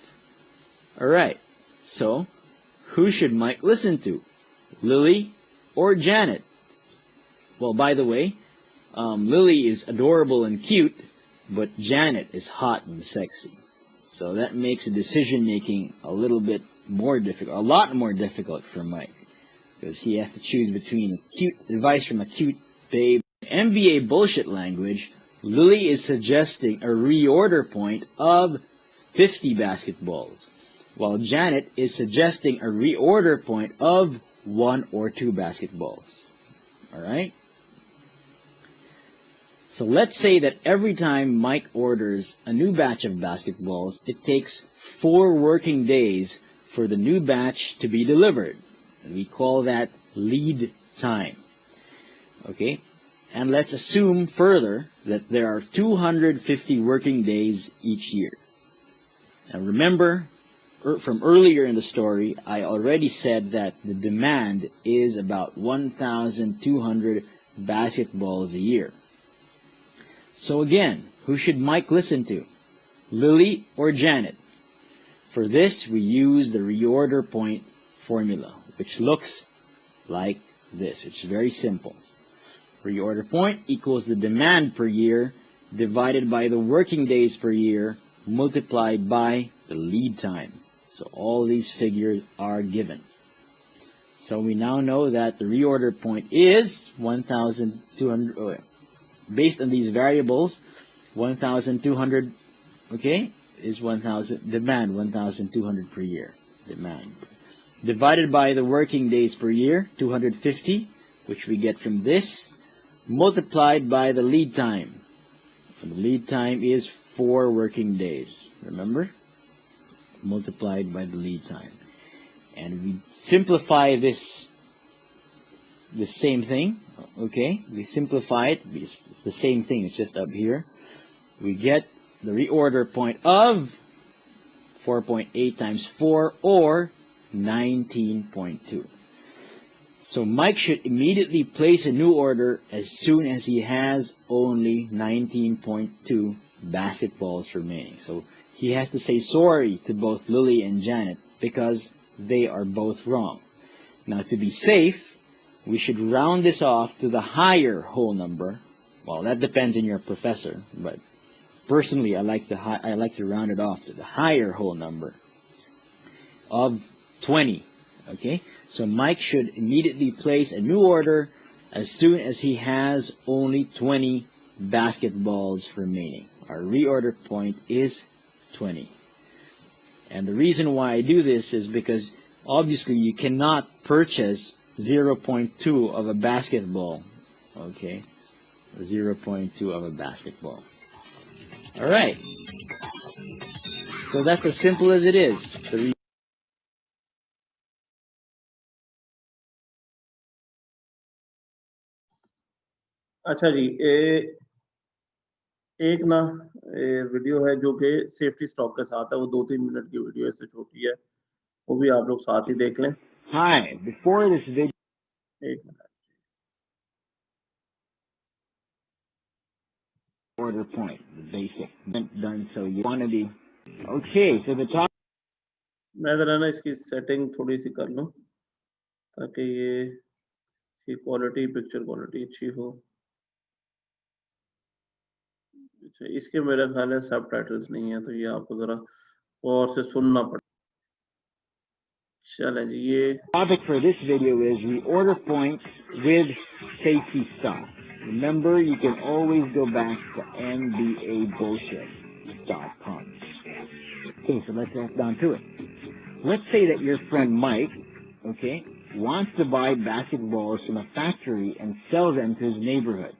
[SPEAKER 3] Alright, so who should Mike listen to? Lily or Janet? Well, by the way, Lily is adorable and cute, but Janet is hot and sexy. So that makes the decision making a little bit more difficult, a lot more difficult for Mike, because he has to choose between cute advice from a cute babe. In MBA bullshit language, Lily is suggesting a reorder point of 50 basketballs, while Janet is suggesting a reorder point of 1 or 2 basketballs. Alright? So let's say that every time Mike orders a new batch of basketballs, it takes 4 working days for the new batch to be delivered. And we call that lead time. Okay? And let's assume further that there are 250 working days each year. Now remember, from earlier in the story, I already said that the demand is about 1,200 basketballs a year. So again, who should Mike listen to? Lily or Janet? For this, we use the reorder point formula, which looks like this, which is very simple. Reorder point equals the demand per year divided by the working days per year multiplied by the lead time. So all these figures are given. So we now know that the reorder point is 1,200. based on these variables, 1,200, okay, is 1,000, demand 1,200 per year, demand. Divided by the working days per year, 250, which we get from this, multiplied by the lead time. And the lead time is 4 working days, remember? Multiplied by the lead time. And we simplify this, the same thing, okay? We simplify it, it's the same thing, it's just up here. We get the reorder point of 4.8 times 4, or 19.2. So Mike should immediately place a new order as soon as he has only 19.2 basketballs remaining. So he has to say sorry to both Lily and Janet because they are both wrong. Now, to be safe, we should round this off to the higher whole number. Well, that depends on your professor, but personally, I like to round it off to the higher whole number of 20. Okay, so Mike should immediately place a new order as soon as he has only 20 basketballs remaining. Our reorder point is 20. And the reason why I do this is because obviously you cannot purchase 0.2 of a basketball. Okay, 0.2 of a basketball. All right. So that's as simple as it is.
[SPEAKER 1] अच्छा जी, एक ना video है जो कि safety stock के साथ है, वो 2-3 मिनट की वीडियो इससे छोटी है, वो भी आप लोग साथ ही देख लें।
[SPEAKER 3] Hi, before this video.
[SPEAKER 1] एक minute.
[SPEAKER 3] Order point, the basic, done. So you want to be okay. So the top.
[SPEAKER 1] मैं जरा ना इसकी सेटिंग थोड़ी सी कर लूं ताकि ये क्वालिटी, पिक्चर क्वालिटी अच्छी हो। अच्छा, इसके मेरे ख्याल है सबटाइटल्स नहीं है, तो ये आपको जरा गौर से सुनना पड़ेगा। चलें जी, ये
[SPEAKER 3] Topic for this video is reorder points with safety stock. Remember, you can always go back to nbabullshit.com. Okay, so let's get down to it. Let's say that your friend Mike, okay, wants to buy basketballs from a factory and sell them to his neighborhood.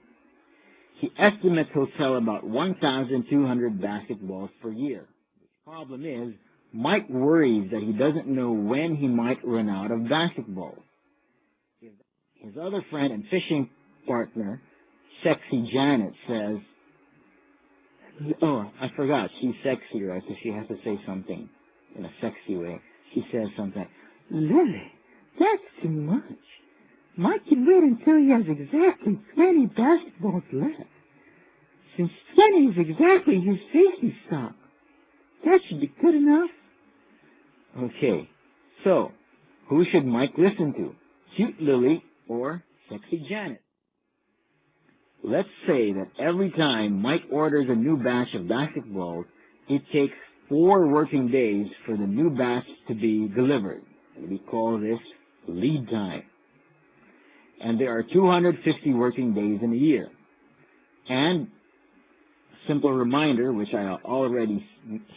[SPEAKER 3] He estimates he'll sell about 1,200 basketballs per year. The problem is, Mike worries that he doesn't know when he might run out of basketballs. His other friend and fishing partner, Sexy Janet, says, oh, I forgot, she's sexy, right? So she has to say something in a sexy way. She says something, Lily, that's too much. Mike can wait until he has exactly 20 basketballs left. Since 20 is exactly his safety stock. That should be good enough. Okay, so who should Mike listen to? Cute Lily or Sexy Janet? Let's say that every time Mike orders a new batch of basketballs, it takes 4 working days for the new batch to be delivered. And we call this lead time. And there are 250 working days in a year. And simple reminder, which I already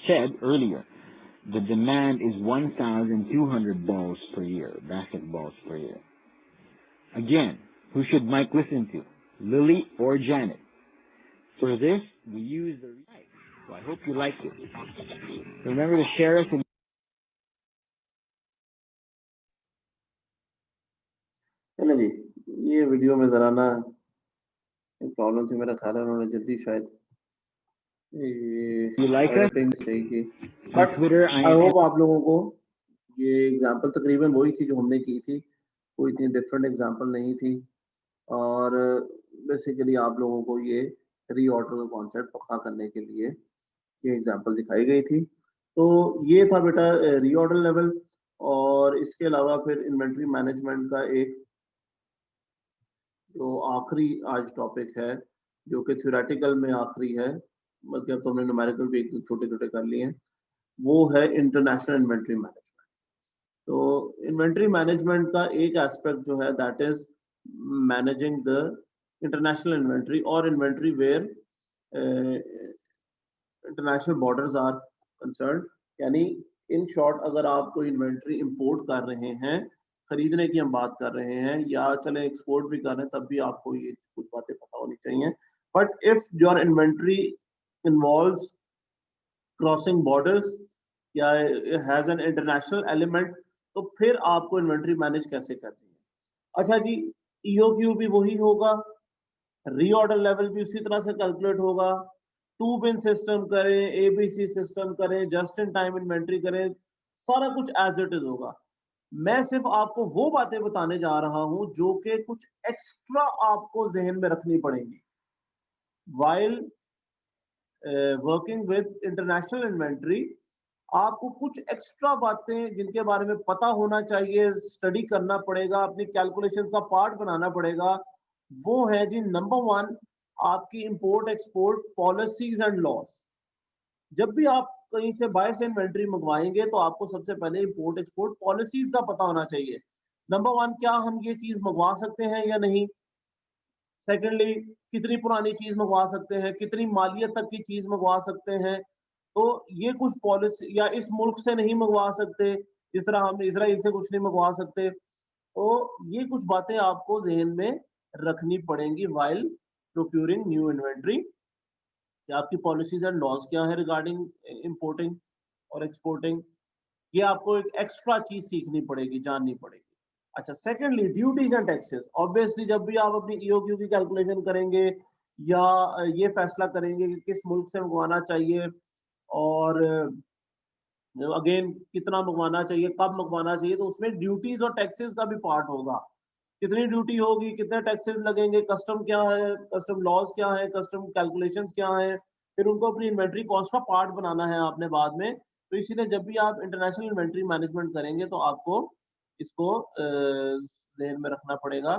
[SPEAKER 3] said earlier, the demand is 1,200 balls per year, basketballs per year. Again, who should Mike listen to, Lily or Janet? For this, we use the right. So I hope you liked it. Remember to share us.
[SPEAKER 1] चलें जी, ये video में जरा ना एक problem थी, मेरा ख्याल है उन्होंने जल्दी शायद
[SPEAKER 3] You like us?
[SPEAKER 1] सही की,
[SPEAKER 3] On
[SPEAKER 1] but
[SPEAKER 3] Twitter,
[SPEAKER 1] I hope आप लोगों को ये एग्जांपल तकरीबन वही थी जो हमने की थी, कोई इतनी डिफरेंट एग्जांपल नहीं थी, और बेसिकली आप लोगों को ये रीऑर्डर का कॉन्सेप्ट पक्का करने के लिए ये एग्जांपल दिखाई गई थी। तो ये था बेटा रीऑर्डर लेवल, और इसके अलावा फिर इन्वेंटरी मैनेजमेंट का एक जो आखिरी आज टॉपिक है, जो कि थ्योरेटिकल में आखिरी है, मतलब तो हमने न्यूमेरिकल भी एक छोटे-छोटे कर लिए हैं, वो है इंटरनेशनल इन्वेंटरी मैनेजमेंट। तो इन्वेंटरी मैनेजमेंट का एक एस्पेक्ट जो है that is managing the international inventory or inventory where international borders are concerned. यानी इन शॉर्ट अगर आप कोई इन्वेंट्री इंपोर्ट कर रहे हैं, खरीदने की हम बात कर रहे हैं, या चले एक्सपोर्ट भी कर रहे हैं, तब भी आपको ये कुछ बातें पता होनी चाहिए. But if your inventory involves crossing borders या हैज एन इंटरनेशनल एलिमेंट, तो फिर आपको इन्वेंट्री मैनेज कैसे करनी है. अच्छा जी, ईओक्यू भी वही होगा, रीऑर्डर लेवल भी उसी तरह से कैलकुलेट होगा, टू बिन सिस्टम करें, एबीसी सिस्टम करें, जस्ट इन टाइम इन्वेंट्री करें, सारा कुछ एज इट इज होगा. मैं सिर्फ आपको वो बातें बताने जा रहा हूं जो कि कुछ एक्स्ट्रा आपको जहन में रखनी पड़ेंगी while working with international inventory. आपको कुछ एक्स्ट्रा बातें जिनके बारे में पता होना चाहिए, स्टडी करना पड़ेगा, अपनी कैलकुलेशंस का पार्ट बनाना पड़ेगा. वो है जी, नंबर 1, आपकी import export policies and laws. जब भी आप कहीं से बाहर से इन्वेंट्री मंगवाएंगे तो आपको सबसे पहले इंपोर्ट एक्सपोर्ट पॉलिसीज का पता होना चाहिए. नंबर 1, क्या हम ये चीज मंगवा सकते हैं या नहीं. सेकेंडली, कितनी पुरानी चीज मंगवा सकते हैं, कितनी मालियत तक की चीज मंगवा सकते हैं. तो ये कुछ पॉलिसी, या इस मुल्क से नहीं मंगवा सकते, जिस तरह हम इजराइल से कुछ नहीं मंगवा सकते. तो ये कुछ बातें आपको जहन में रखनी पड़ेंगी while procuring न्यू इन्वेंट्री. आपकी पॉलिसीज एंड लॉज क्या है रिगार्डिंग इंपोर्टिंग और एक्सपोर्टिंग, ये आपको एक एक्स्ट्रा चीज सीखनी पड़ेगी, जाननी पड़ेगी. अच्छा, secondly, duties and taxes. Obviously जब भी आप अपनी ईओक्यू की कैलकुलेशन करेंगे या ये फैसला करेंगे कि किस मुल्क से मंगवाना चाहिए और अगेन कितना मंगवाना चाहिए, कब मंगवाना चाहिए, तो उसमें ड्यूटीज और टैक्सेस का भी पार्ट होगा. कितनी ड्यूटी होगी, कितने टैक्सेस लगेंगे, कस्टम क्या है, कस्टम लॉज क्या है, कस्टम कैलकुलेशंस क्या है, फिर उनको अपनी इन्वेंट्री कॉस्ट का पार्ट बनाना है आपने बाद में. तो इसीलिए जब भी आप इंटरनेशनल इन्वेंट्री मैनेजमेंट करेंगे तो आपको इसको ध्यान में रखना पड़ेगा.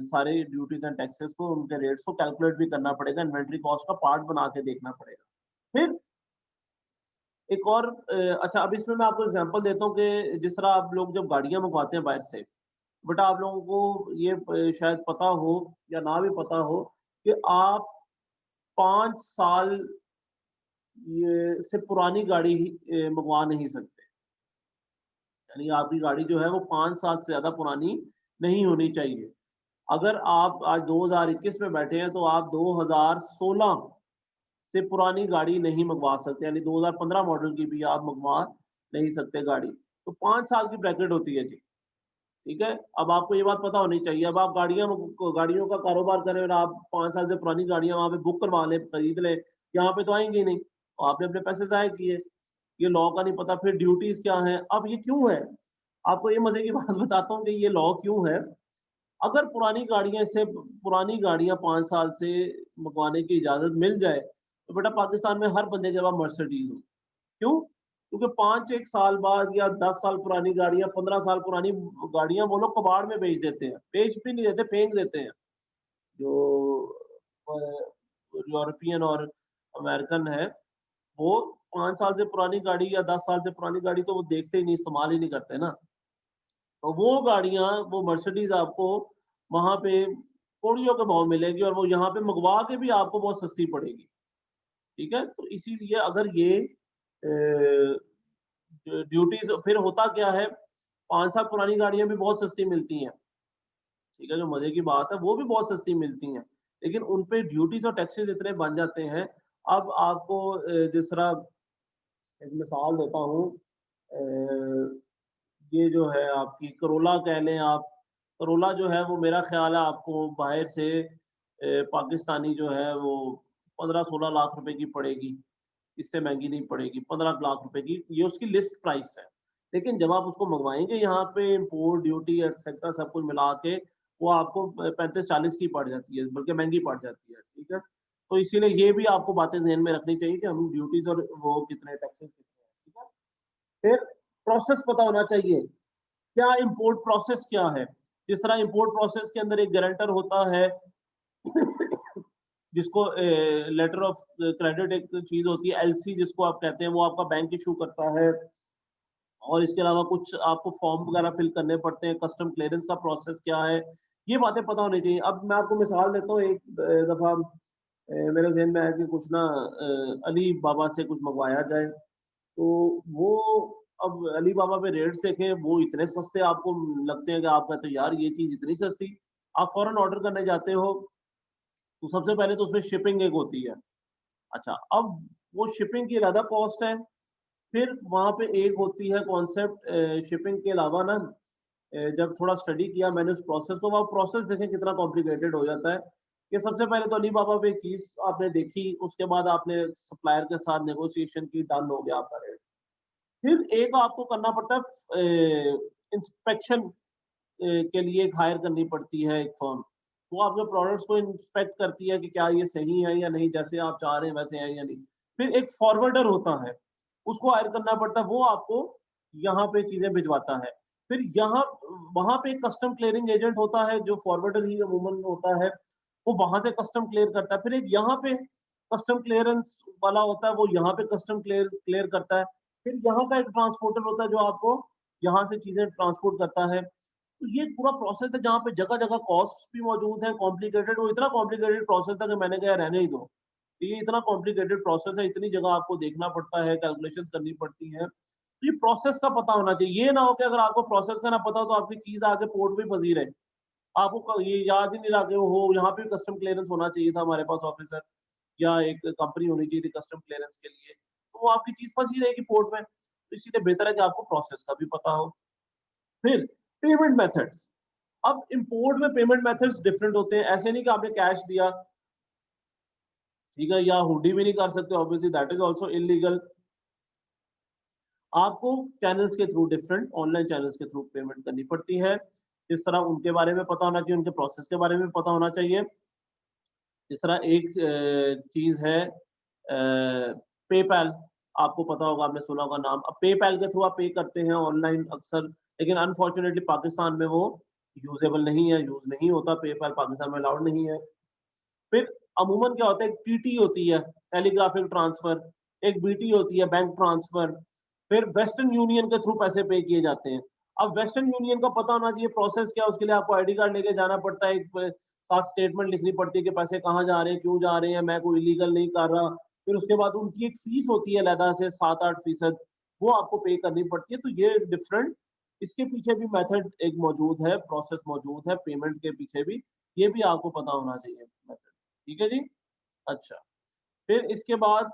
[SPEAKER 1] सारे ड्यूटीज एंड टैक्सेस को, उनके रेट्स को कैलकुलेट भी करना पड़ेगा, इन्वेंट्री कॉस्ट का पार्ट बना के देखना पड़ेगा. फिर एक और अच्छा, अब इसमें मैं आपको एग्जांपल देता हूँ कि जिस तरह आप लोग जब गाड़ियां मंगवाते हैं बाहर से, बट आप लोगों को ये शायद पता हो या ना भी पता हो कि आप 5 साल ये से पुरानी गाड़ी मंगवा नहीं सकते. यानी आपकी गाड़ी जो है वो 5 साल से ज्यादा पुरानी नहीं होनी चाहिए. अगर आप आज 2021 में बैठे हैं तो आप 2016 से पुरानी गाड़ी नहीं मंगवा सकते, यानी 2015 मॉडल की भी आप मंगवा नहीं सकते गाड़ी. तो 5 साल की ब्रैकेट होती है जी, ठीक है. अब आपको ये बात पता होनी चाहिए. अब आप गाड़ियों का कारोबार करें और आप 5 साल से पुरानी गाड़ियां वहां पे बुक करवा लें, खरीद लें, यहाँ पे तो आएंगी नहीं, तो आपने अपने पैसे जाए किए. ये लॉ का नहीं पता. फिर ड्यूटीज क्या है. अब ये क्यों है, आपको ये मजे की बात बताता हूँ कि ये लॉ क्यों है. अगर पुरानी गाड़ियां 5 साल से मंगवाने की इजाजत मिल जाए तो बेटा पाकिस्तान में हर बंदे के पास मर्सिडीज हो. क्यों? क्योंकि 5-1 साल बाद या 10 साल पुरानी गाड़ियां, 15 साल पुरानी गाड़ियां वो लोग कबाड़ में बेच देते हैं. बेच भी नहीं देते, फेंक देते हैं. जो यूरोपियन और अमेरिकन है, वो 5 साल से पुरानी गाड़ी या 10 साल से पुरानी गाड़ी तो वो देखते ही नहीं, इस्तेमाल ही नहीं करते ना. तो वो गाड़ियां, वो मर्सिडीज आपको वहां पे कौड़ियों के भाव मिलेगी और वो यहाँ पे मंगवा के भी आपको बहुत सस्ती पड़ेगी. ठीक है. तो इसीलिए अगर ये ड्यूटीज, फिर होता क्या है, 5 साल पुरानी गाड़ियां भी बहुत सस्ती मिलती हैं, ठीक है. जो मजे की बात है, वो भी बहुत सस्ती मिलती हैं, लेकिन उन पे ड्यूटीज और टैक्सेस इतने बन जाते हैं. अब आपको जिस तरह एक मिसाल देता हूँ, ये जो है आपकी करोला कह लें आप. करोला जो है वो मेरा ख्याल है आपको बाहर से पाकिस्तानी जो है वो 15-16 लाख रुपए की पड़ेगी, इससे महंगी नहीं पड़ेगी. 15 लाख रुपए की ये उसकी लिस्ट प्राइस है. लेकिन जब आप उसको मंगवाएंगे यहाँ पे इंपोर्ट ड्यूटी एक्सेट्रा सब कुछ मिला के वो आपको 35-40 की पड़ जाती है, बल्कि महंगी पड़ जाती है. ठीक है. तो इसीलिए ये भी आपको बातें ध्यान में रखनी चाहिए कि हम ड्यूटीज और वो कितने टैक्सेस कितने हैं. ठीक है. फिर प्रोसेस पता होना चाहिए, क्या इंपोर्ट प्रोसेस क्या है. जिस तरह इंपोर्ट प्रोसेस के अंदर एक गारंटर होता है जिसको लेटर ऑफ क्रेडिट एक चीज होती है, एलसी जिसको आप कहते हैं, वो आपका बैंक इशू करता है. और इसके अलावा कुछ आपको फॉर्म वगैरह फिल करने पड़ते हैं. कस्टम क्लियरेंस का प्रोसेस क्या है, ये बातें पता होनी चाहिए। अब मैं आपको मिसाल देता हूँ, एक दफा मेरे ज़हन में आया कि कुछ ना अली बाबा से कुछ मंगवाया जाए, तो वो अब अली बाबा पे रेट्स देखें, वो इतने सस्ते आपको लगते हैं कि आप कहते हो यार ये चीज़ इतनी सस्ती, आप फौरन ऑर्डर करने जाते हो, तो सबसे पहले तो उसमें शिपिंग एक होती है। अच्छा, अब वो शिपिंग की अलग कॉस्ट है, फिर वहाँ पे एक होती है कॉन्सेप्ट शिपिंग के अलावा ना, जब थोड़ा स्टडी किया मैंने उस प्रोसेस को, वो प्रोसेस देखें कितना कॉम्प्लिकेटेड हो जाता है कि सबसे पहले तो अली बाबा पे एक चीज़ आपने देखी, उसके बाद आपने सप्लायर के साथ नेगोशिएशन की, डन हो गया आपका रेट। फिर एक आपको करना पड़ता है इंस्पेक्शन के लिए एक हायर करनी पड़ती है एक फर्म। वो आपके प्रोडक्ट्स को इंस्पेक्ट करती है कि क्या ये सही है या नहीं, जैसे आप चाह रहे हैं वैसे है या नहीं। फिर एक फॉरवर्डर होता है, उसको हायर करना पड़ता है, वो आपको यहाँ पे चीज़ें भिजवाता है। फिर यहाँ वहाँ पे एक कस्टम क्लियरिंग एजेंट होता है, जो फॉरवर्डर ही अमूमन होता है, वो वहाँ से कस्टम क्लियर करता है। फिर एक यहाँ पे कस्टम क्लियरेंस वाला होता है, वो यहाँ पे कस्टम क्लियर क्लियर करता है। फिर यहाँ का एक ट्रांसपोर्टर होता है, जो आपको यहाँ से चीज़ें ट्रांसपोर्ट करता है। तो ये पूरा प्रोसेस है जहाँ पे जगह-जगह कॉस्ट्स भी मौजूद हैं, कॉम्प्लिकेटेड, वो इतना कॉम्प्लिकेटेड प्रोसेस था कि मैंने कहा रहने ही दो। ये इतना कॉम्प्लिकेटेड प्रोसेस है, इतनी जगह आपको देखना पड़ता है, कैलकुलेशंस करनी पड़ती हैं। तो ये प्रोसेस का पता होना चाहिए। ये ना हो कि अगर आपको प्रोसेस का ना पता हो तो आपकी चीज़ आके पोर्ट में फँसी रहे। आपको ये याद ही नहीं रहा कि ओहो! यहाँ पे कस्टम क्लियरेंस होना चाहिए था हमारे पास ऑफिसर, या एक कंपनी होनी चाहिए थी कस्टम क्लियरेंस के लिए। तो वो आपकी चीज़ फँसी रहेगी पोर्ट में। तो इसीलिए बेहतर है कि आपको प्रोसेस का भी पता हो। फिर पेमेंट मेथड्स। अब इंपोर्ट में पेमेंट मेथड्स डिफरेंट होते हैं। ऐसे नहीं कि आपने कैश दिया, ठीक है, या हुडी भी नहीं कर सकते, obviously that is also illegal. आपको चैनल्स के थ्रू, डिफरेंट ऑनलाइन चैनल्स के थ्रू पेमेंट करनी पड़ती है। इस तरह उनके बारे में पता होना चाहिए, उनके प्रोसेस के बारे में पता होना चाहिए। इस तरह एक चीज़ है पेपैल, आपको पता होगा, आपने सुना होगा नाम। अब पेपैल के थ्रू आप पे करते हैं ऑनलाइन अक्सर, लेकिन अनफॉर्चुनेटली पाकिस्तान में वो यूजेबल नहीं है, यूज़ नहीं होता, पेपैल पाकिस्तान में अलाउड नहीं है। फिर अमूमन क्या होता है, एक टीटी होती है, टेलीग्राफिक ट्रांसफर, एक बीटी होती है, बैंक ट्रांसफर, फिर वेस्टर्न यूनियन के थ्रू पैसे पे किए जाते हैं। अब वेस्टर्न यूनियन का पता होना चाहिए प्रोसेस क्या है, उसके लिए आपको आईडी कार्ड लेके जाना पड़ता है, एक साथ स्टेटमेंट लिखनी पड़ती है कि पैसे कहाँ जा रहे हैं, क्यों जा रहे हैं, मैं कोई इलीगल नहीं कर रहा। फिर उसके बाद उनकी एक फीस होती है अलहदा से 7-8%, वो आपको पे करनी पड़ती है। तो ये डिफरेंट, इसके पीछे भी मेथड एक मौजूद है, प्रोसेस मौजूद है पेमेंट के पीछे भी, ये भी आपको पता होना चाहिए मेथड। ठीक है जी? अच्छा, फिर इसके बाद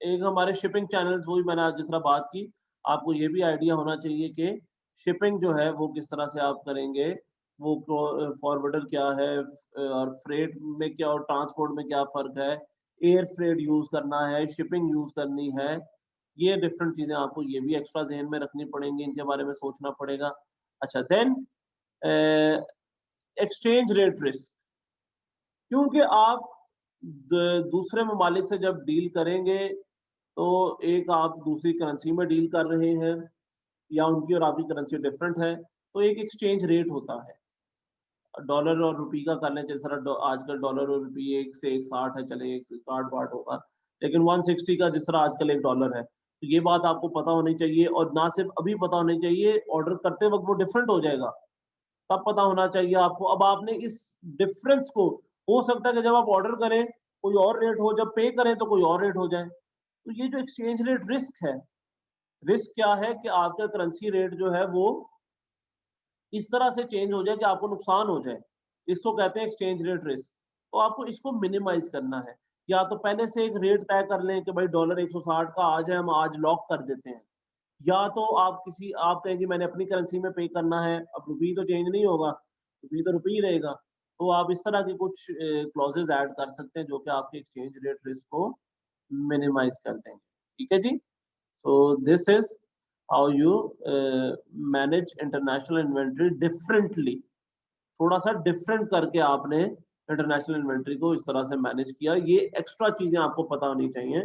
[SPEAKER 1] एक हमारे शिपिंग चैनल्स, वही मैंने आज जिस तरह बात की, आपको ये भी आइडिया होना चाहिए कि शिपिंग जो है वो किस तरह से आप करेंगे, वो फॉरवर्डर क्या है, और फ्रेट में क्या और ट्रांसपोर्ट में क्या फ़र्क है, एयर फ्रेट यूज़ करना है, शिपिंग यूज़ करनी है, ये डिफरेंट चीज़ें आपको ये भी एक्स्ट्रा ज़हन में रखनी पड़ेंगी, इनके बारे में सोचना पड़ेगा। अच्छा, देन एक्सचेंज रेट रिस्क, क्योंकि आप दूसरे ममालिक से जब डील करेंगे, तो एक आप दूसरी करेंसी में डील कर रहे हैं, या उनकी और आपकी करेंसी डिफरेंट है, तो एक एक्सचेंज रेट होता है। डॉलर और रुपये का कर लें, जिस तरह आजकल डॉलर और रुपये 1 से 1.60 है, चले 1 से 60-60 होगा, लेकिन 160 का जिस तरह आजकल 1 डॉलर है। तो ये बात आपको पता होनी चाहिए, और ना सिर्फ अभी पता होनी चाहिए, ऑर्डर करते वक्त वो डिफरेंट हो जाएगा, तब पता होना चाहिए आपको। अब आपने इस डिफरेंस को, हो सकता है कि जब आप ऑर्डर करें कोई और रेट हो, जब पे करें तो कोई और रेट हो जाए। तो ये जो एक्सचेंज रेट रिस्क है, रिस्क क्या है कि आपका करेंसी रेट जो है वो इस तरह से चेंज हो जाए कि आपको नुकसान हो जाए। इसको कहते हैं एक्सचेंज रेट रिस्क। तो आपको इसको मिनिमाइज करना है। या तो पहले से एक रेट तय कर लें कि भाई डॉलर 160 का आज है, हम आज लॉक कर देते हैं। या तो आप कहें कि मैंने अपनी करेंसी में पे करना है, अब रुपये तो चेंज नहीं होगा, रुपये तो रुपये ही रहेगा। तो आप इस तरह के कुछ क्लॉजेज़ ऐड कर सकते हैं, जो कि आपके एक्सचेंज रेट रिस्क को मिनिमाइज़ कर देंगे। ठीक है जी? So this is how you manage international inventory differently. थोड़ा सा डिफरेंट करके आपने इंटरनेशनल इन्वेंट्री को इस तरह से मैनेज किया। ये एक्स्ट्रा चीजें आपको पता होनी चाहिए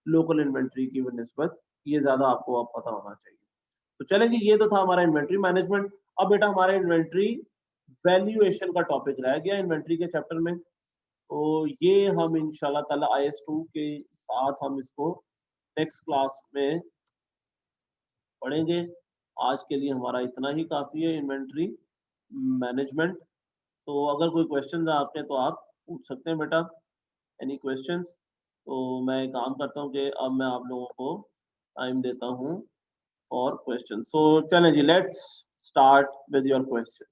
[SPEAKER 1] लोकल इन्वेंट्री की निस्बत, ये ज्यादा आपको अब पता होना चाहिए। तो चलें जी, ये तो था हमारा इन्वेंट्री मैनेजमेंट। अब बेटा हमारा इन्वेंट्री वैल्यूएशन का टॉपिक रह गया इन्वेंट्री के चैप्टर में। तो ये हम इंशाल्लाह ताला IS2 के साथ हम इसको नेक्स्ट क्लास में पढ़ेंगे। आज के लिए हमारा इतना ही काफ़ी है इन्वेंट्री। मैनेजमेंट। तो अगर कोई क्वेश्चन है आपके तो आप पूछ सकते हैं बेटा, एनी क्वेश्चंस। तो मैं एक काम करता हूँ कि अब मैं आप लोगों को टाइम देता हूँ फॉर क्वेश्चन। सो चलें जी, let's start with your question.